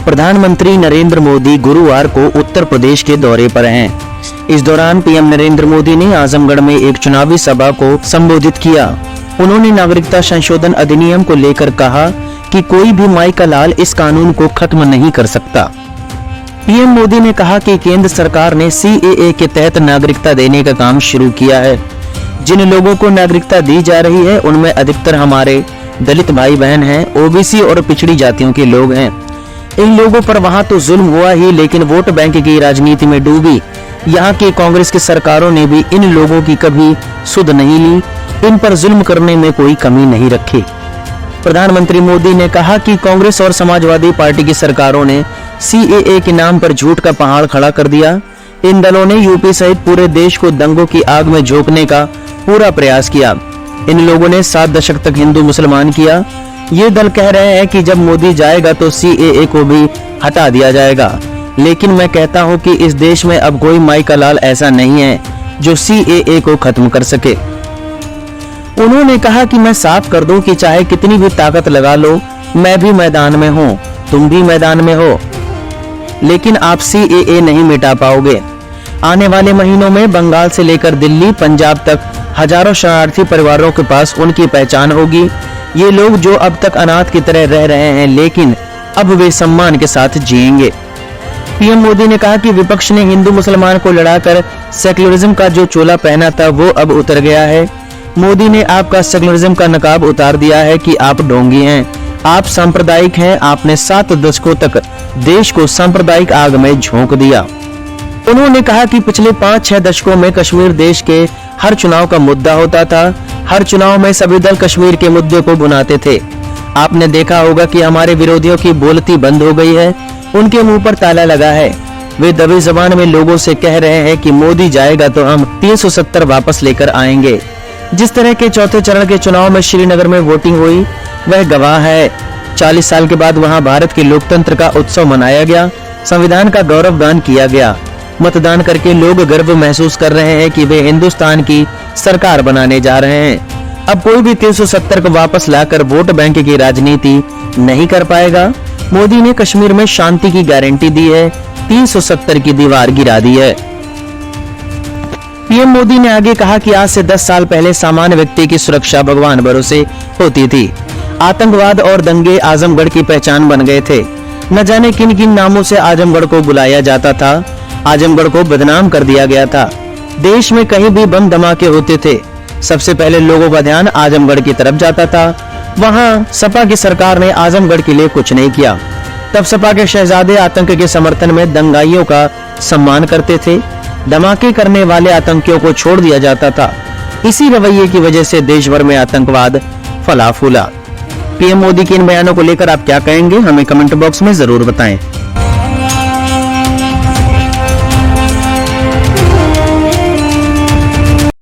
प्रधानमंत्री नरेंद्र मोदी गुरुवार को उत्तर प्रदेश के दौरे पर हैं। इस दौरान पीएम नरेंद्र मोदी ने आजमगढ़ में एक चुनावी सभा को संबोधित किया। उन्होंने नागरिकता संशोधन अधिनियम को लेकर कहा कि कोई भी माई का लाल इस कानून को खत्म नहीं कर सकता। पीएम मोदी ने कहा कि केंद्र सरकार ने CAA के तहत नागरिकता देने का काम शुरू किया है। जिन लोगों को नागरिकता दी जा रही है उनमें अधिकतर हमारे दलित भाई बहन हैं, OBC और पिछड़ी जातियों के लोग हैं। इन लोगों पर वहां तो जुल्म हुआ ही, लेकिन वोट बैंक की राजनीति में डूबी यहाँ की कांग्रेस की सरकारों ने भी इन लोगों की कभी सुध नहीं ली, इन पर जुल्म करने में कोई कमी नहीं रखी। प्रधानमंत्री मोदी ने कहा कि कांग्रेस और समाजवादी पार्टी की सरकारों ने CAA के नाम पर झूठ का पहाड़ खड़ा कर दिया। इन दलों ने यूपी सहित पूरे देश को दंगों की आग में झोंकने का पूरा प्रयास किया। इन लोगों ने 7 दशक तक हिंदू मुसलमान किया। ये दल कह रहे हैं कि जब मोदी जाएगा तो CAA को भी हटा दिया जाएगा, लेकिन मैं कहता हूं कि इस देश में अब कोई माई का लाल ऐसा नहीं है जो CAA को खत्म कर सके। उन्होंने कहा कि मैं साफ कर दूं कि चाहे कितनी भी ताकत लगा लो, मैं भी मैदान में हूं, तुम भी मैदान में हो, लेकिन आप CAA नहीं मिटा पाओगे। आने वाले महीनों में बंगाल से लेकर दिल्ली, पंजाब तक हजारों शरणार्थी परिवारों के पास उनकी पहचान होगी। ये लोग जो अब तक अनाथ की तरह रह रहे हैं, लेकिन अब वे सम्मान के साथ जिएंगे। पीएम मोदी ने कहा कि विपक्ष ने हिंदू मुसलमान को लड़ाकर सेक्युलरिज्म का जो चोला पहना था वो अब उतर गया है। मोदी ने आपका सेक्युलरिज्म का नकाब उतार दिया है कि आप ढोंगी हैं, आप सांप्रदायिक हैं। आपने 7 दशकों तक देश को सांप्रदायिक आग में झोंक दिया। उन्होंने कहा कि पिछले 5-6 दशकों में कश्मीर देश के हर चुनाव का मुद्दा होता था। हर चुनाव में सभी दल कश्मीर के मुद्दे को बुनाते थे। आपने देखा होगा कि हमारे विरोधियों की बोलती बंद हो गई है, उनके मुंह पर ताला लगा है। वे दबी जबान में लोगों से कह रहे हैं कि मोदी जाएगा तो हम 370 वापस लेकर आएंगे। जिस तरह के चौथे चरण के चुनाव में श्रीनगर में वोटिंग हुई वह गवाह है। 40 साल के बाद वहां भारत के लोकतंत्र का उत्सव मनाया गया, संविधान का गौरव गान किया गया। मतदान करके लोग गर्व महसूस कर रहे हैं कि वे हिंदुस्तान की सरकार बनाने जा रहे हैं। अब कोई भी 370 को वापस लाकर वोट बैंक की राजनीति नहीं कर पाएगा। मोदी ने कश्मीर में शांति की गारंटी दी है, 370 की दीवार गिरा दी है। पीएम मोदी ने आगे कहा कि आज से 10 साल पहले सामान्य व्यक्ति की सुरक्षा भगवान भरोसे होती थी। आतंकवाद और दंगे आजमगढ़ की पहचान बन गए थे। न जाने किन किन नामों से आजमगढ़ को बुलाया जाता था। आजमगढ़ को बदनाम कर दिया गया था। देश में कहीं भी बम धमाके होते थे, सबसे पहले लोगों का ध्यान आजमगढ़ की तरफ जाता था। वहां सपा की सरकार ने आजमगढ़ के लिए कुछ नहीं किया। तब सपा के शहजादे आतंक के समर्थन में दंगाइयों का सम्मान करते थे। धमाके करने वाले आतंकियों को छोड़ दिया जाता था। इसी रवैये की वजह से देश भर में आतंकवाद फला फूला। पीएम मोदी के इन बयानों को लेकर आप क्या कहेंगे, हमें कमेंट बॉक्स में जरूर बताएं।